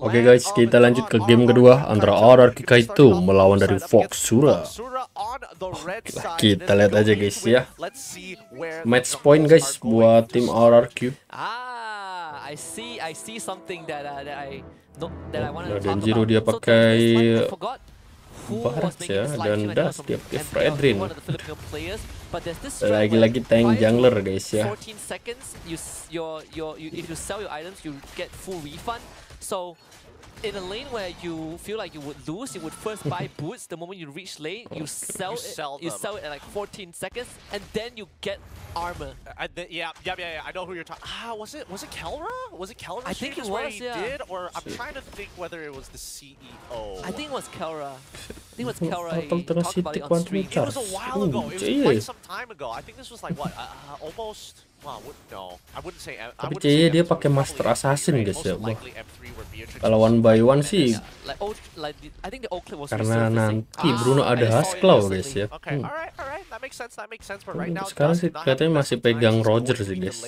Oke guys, kita lanjut ke game kedua antara RRQ Kaito melawan dari Foxura. Kita lihat aja guys ya. Match point guys buat tim RRQ. Denjiro dia pakai Barat ya, dan Dust dia pakai Fredrin. Lagi-lagi tank jungler guys ya. 14 seconds, if you sell your items, you get full refund. So in a lane where you feel like you would lose, you would first buy boots. The moment you reach lane, you sell it at like 14 seconds, and then you get armor. Yeah. I know who you're talking. Was it Kelra? Was it Kelra? I think it was. Did, or I'm trying to think whether it was the CEO. I think it was Kelra. I think it was Kelra. He talked about it on stream. It was a while ago. It was quite some time ago. I think this was like what? Almost. Well, no, I wouldn't say. Tapi CY dia pakai Master Assassin guys ya. Kalau one by one sih, karena nanti Bruno ada Hasclaw guys ya. Sekarang sih katanya masih pegang Roger sih guys.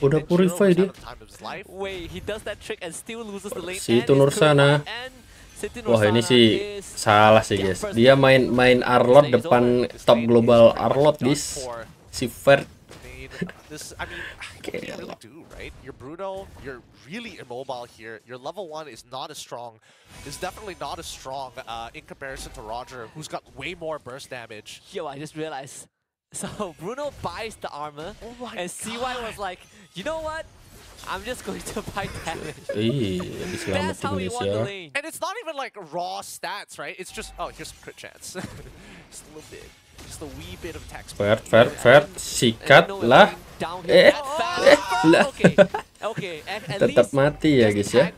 Udah purify dia. Si itu Nursana. Wah ini sih salah sih guys. Dia main Arlott depan top global Arlott guys. Si Ferd. I mean, what do you really do, right? You're Bruno, you're really immobile here. Your level 1 is not as strong. It's definitely not as strong in comparison to Roger, who's got way more burst damage. Yo, I just realized. So Bruno buys the armor, and CY was like, you know what? I'm just going to buy damage. That's how he won the lane. And it's not even like raw stats, right? It's just, oh, here's some crit chance. Just a little bit. Just a wee bit of text. Ferd, sikat lah. Lah. Okay. Tetap mati ya guys ya.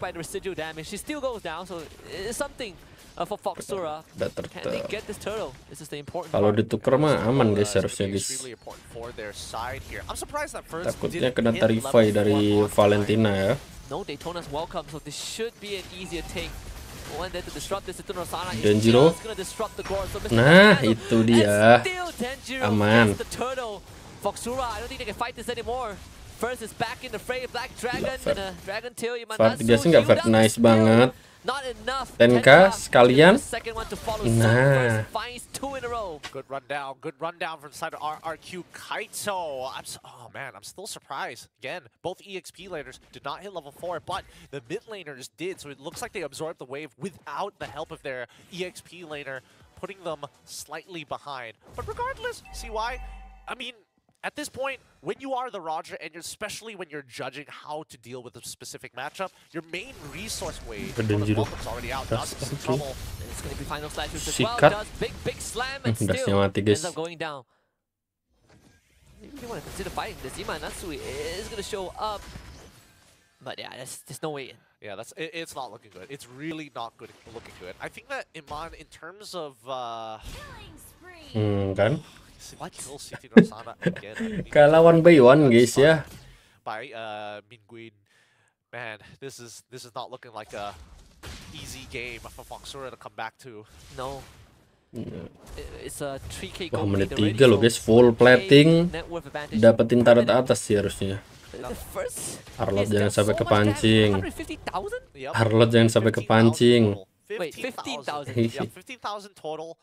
She still goes down, so it's something for Foxura. Can they get this turtle? This is the important. Kalau ditukar mah aman guys harusnya guys. Takutnya kena tarify dari Valentina ya. No, Daytona's welcome, so this should be an easier take. Denjiro. Nah, itu dia. Aman. Ferd dia sih nggak Ferd nice banget. Tenka sekalian. Nah. Good rundown from side of RRQ Kaito. Oh man, I'm still surprised. Again, both EXP laners did not hit level 4, but the mid laners did. So it looks like they absorbed the wave without the help of their EXP laner, putting them slightly behind. But regardless, CY, I mean, at this point, when you are the Roger, and especially when you're judging how to deal with a specific matchup, your main resource wave is already out. Dust is in trouble. It's going to be final slashes as well. Dust, big slam, and still ends up going down. Maybe you want to consider fighting this. Ima Natsui is going to show up. But yeah, there's no way in. Yeah, it's not looking good. It's really not looking good. I think that Iman, in terms of kan? What? Kalah one by one guys ya. By Minguin. Man, this is not looking like a easy game for Foxura to come back to. No. It's a 3K gold. Wah, menit 3 loh guys, full plating. Dapetin turret atas sih harusnya. Arlott jangan sampai kepancing. Arlott jangan sampai kepancing. Wait, 15,000. Yeah, 15,000 total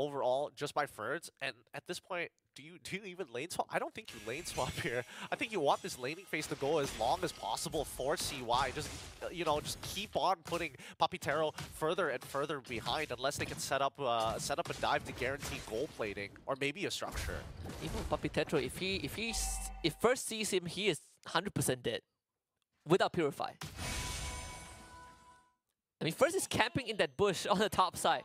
overall just by Ferds. And at this point, do you even lane swap? I don't think you lane swap here. I think you want this laning phase to go as long as possible for CY. Just just keep on putting Papitero further and further behind unless they can set up a dive to guarantee gold plating or maybe a structure. Even Papitero, if First sees him, he is 100% dead without Purify. I mean, First is camping in that bush on the top side.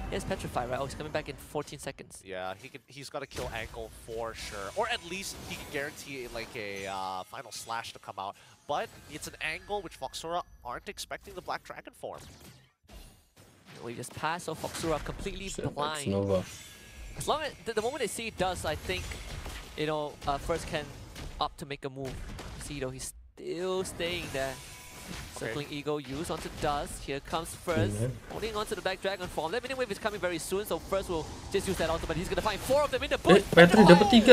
He has Petrify, right? Oh, he's coming back in 14 seconds. Yeah, he's got to kill Ankle for sure. Or at least he can guarantee like a final slash to come out. But it's an angle which Foxura aren't expecting the Black Dragon form. We just passed, so Foxura completely blind. Nova. As long as the moment they see Dust, I think, First can opt to make a move. See, he's still staying there. Circling Ego use onto Dust. Here comes First, holding onto the back Dragon form. That mini wave is coming very soon, so First will just use that ultimate. He's gonna find 4 of them in the bush. Petri dapat 3.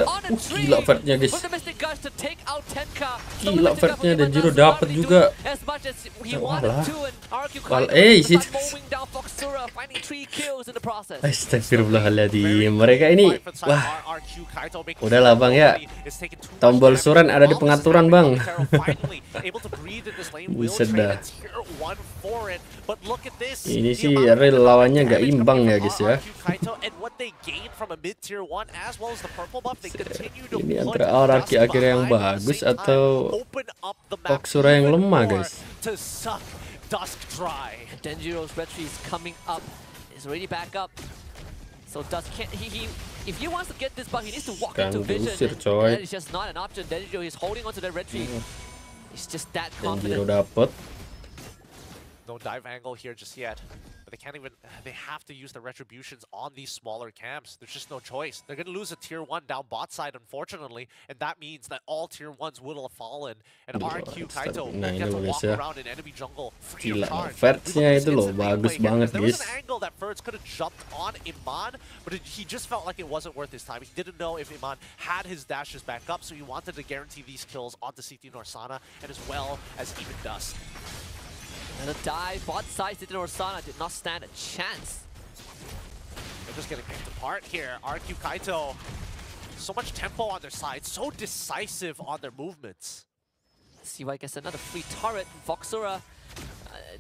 Gila Ferdnya guys. With the Mystic Gush to take out Tenka. Gila Ferdnya, dan Jiro dapat juga. As much as he wanted to, and RQ mowing down Foxura, finding 3 kills in the process. Astagfirullahaladzim, mereka ini, wah, udahlah bang ya, tombol suran ada di pengaturan bang. Buset dah. Ini sih real lawannya nggak imbang ya guys ya. Ini antara Araki akhirnya yang bagus atau Foxura yang lemah guys. Denjiro's retreat is coming up. He's already back up. So Dust can't. If he wants to get this buff, he needs to walk into Vision. That is just not an option. Denjiro is holding onto that retreat. He's just that confident. Denjiro dapat. No dive angle here just yet. But they can't even. They have to use the retributions on these smaller camps. There's just no choice. They're gonna lose a tier 1 down bot side, unfortunately, and that means that all tier 1s will have fallen. And RQ Kaito will get to walk around in enemy jungle free of charge. Fertnya itu loh bagus banget guys. There was an angle that Fertz could have jumped on Iman, but he just felt like it wasn't worth his time. He didn't know if Iman had his dashes back up, so he wanted to guarantee these kills onto CT Norsana and as well as even Dust. And a dive, bot side, CT Norsana did not stand a chance. They're just getting picked apart here. RQ Kaito, so much tempo on their side, so decisive on their movements. CY gets another free turret. Foxura,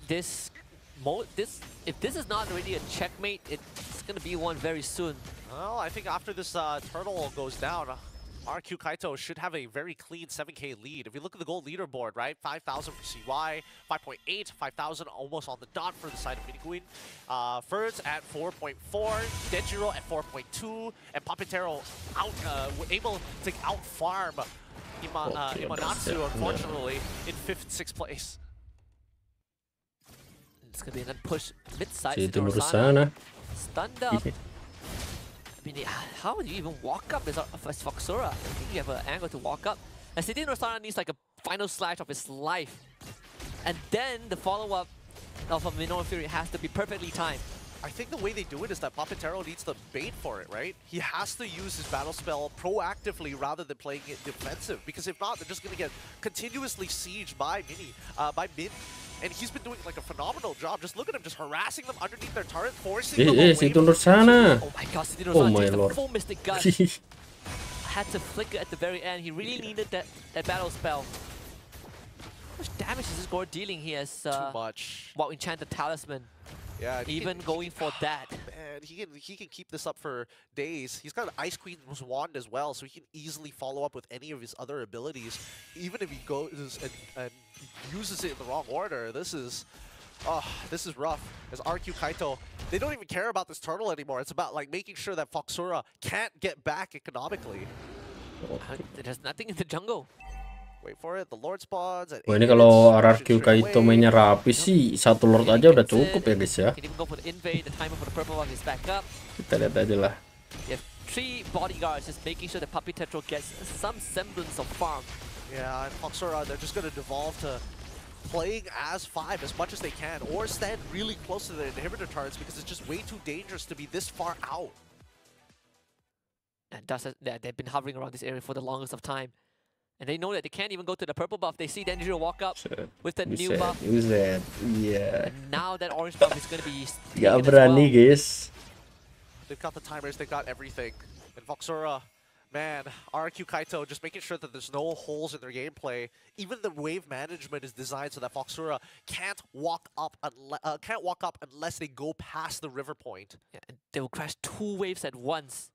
if this is not already a checkmate, it's gonna be one very soon. Well, I think after this turtle goes down, RQ Kaito should have a very clean 7k lead. If you look at the gold leaderboard, right? 5,000 for CY, 5.8, 5,000 almost on the dot for the side of Miniguin. Ferds at 4.4, Denjiro at 4.2, and Papitero able to out-farm Imanatsu, unfortunately, in 5th, 6th place. It's going to be another push mid-side. Stunned up. I mean, how would you even walk up as Foxura? I think you have an angle to walk up. And CT Norsana needs like a final slash of his life. And then the follow-up of a Minoru Fury has to be perfectly timed. I think the way they do it is that Papitero needs to bait for it, right? He has to use his battle spell proactively rather than playing it defensive. Because if not, they're just going to get continuously sieged by Min. And he's been doing like a phenomenal job. Just look at him, just harassing them underneath their turret, forcing them away. CT Norsana. Oh my god, CT Norsana takes the full Mystic Gush. Had to flicker at the very end. He really needed that battle spell. How much damage is this Gore dealing? He has too much. Wow, Enchanted Talisman. Yeah, even going for that. Man, he can keep this up for days. He's got an Ice Queen's wand as well, so he can easily follow up with any of his other abilities. Even if he goes and uses it in the wrong order, this is rough. As RQ Kaito, they don't even care about this turtle anymore. It's about like making sure that Foxura can't get back economically. There's nothing in the jungle. Wait for it, the Lord spawns. Wah, ini kalau RRQ Kaito mainnya rapi sih, satu Lord aja udah cukup ya guys ya. Kita lihat aja lah. You have 3 bodyguards just making sure that Papitero gets some semblance of farm. Yeah, and Foxura, they're just going to devolve to playing as 5 as much as they can, or stand really close to the inhibitor turrets because it's just way too dangerous to be this far out. And they've been hovering around this area for the longest of time. And they know that they can't even go to the purple buff. They see Denjiro walk up with the new buff. Yeah. And now that orange buff is going to be gak berani guys. They've got the timers, they've got everything. And Foxura, man, RQ Kaito just making sure that there's no holes in their gameplay. Even the wave management is designed so that Foxura can't walk up unless they go past the river point. Yeah, and they will crash 2 waves at once.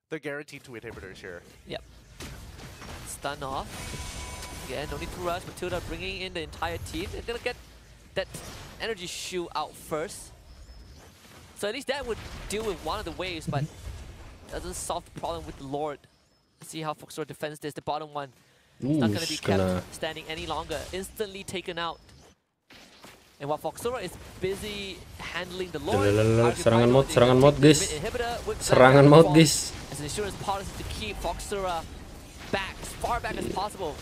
They're guaranteed 2 inhibitors here. Yep. Stun off. Again, no need to rush. Matilda bringing in the entire team. They're gonna get that energy shield out first. So at least that would deal with one of the waves, but doesn't solve the problem with the Lord. Let's see how Foxura defends this. The bottom one is not gonna be kept standing any longer. Instantly taken out. And while Foxura is busy handling the Lord, serangan maut guys. Serangan maut guys. As an insurance policy to keep Foxura back, as far back as possible.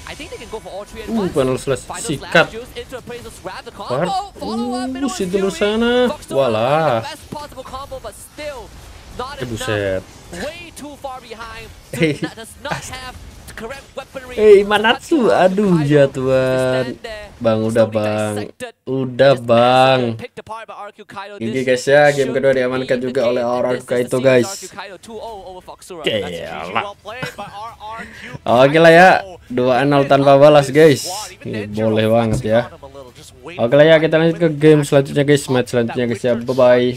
I think they can go for all three at once. Panel slash Final sikat. slash juice into Appraiser's Wrath, the Par. combo, follow up, middle Si with dulu Fury. sana. Foxdora, Walah. the best possible combo, but still not Buset. enough. Way too far behind. Hey. Does not have the correct weaponry. Manatsu, aduh jatuhan. Bang, udah bang. Udah bang. Ini guys ya, game kedua diamankan juga oleh RRQ Kaito guys. Kelah. Oke lah ya, 2-0 tanpa balas guys. Ini boleh banget ya. Oke lah ya, kita lanjut ke game selanjutnya guys, match selanjutnya guys ya. Bye bye.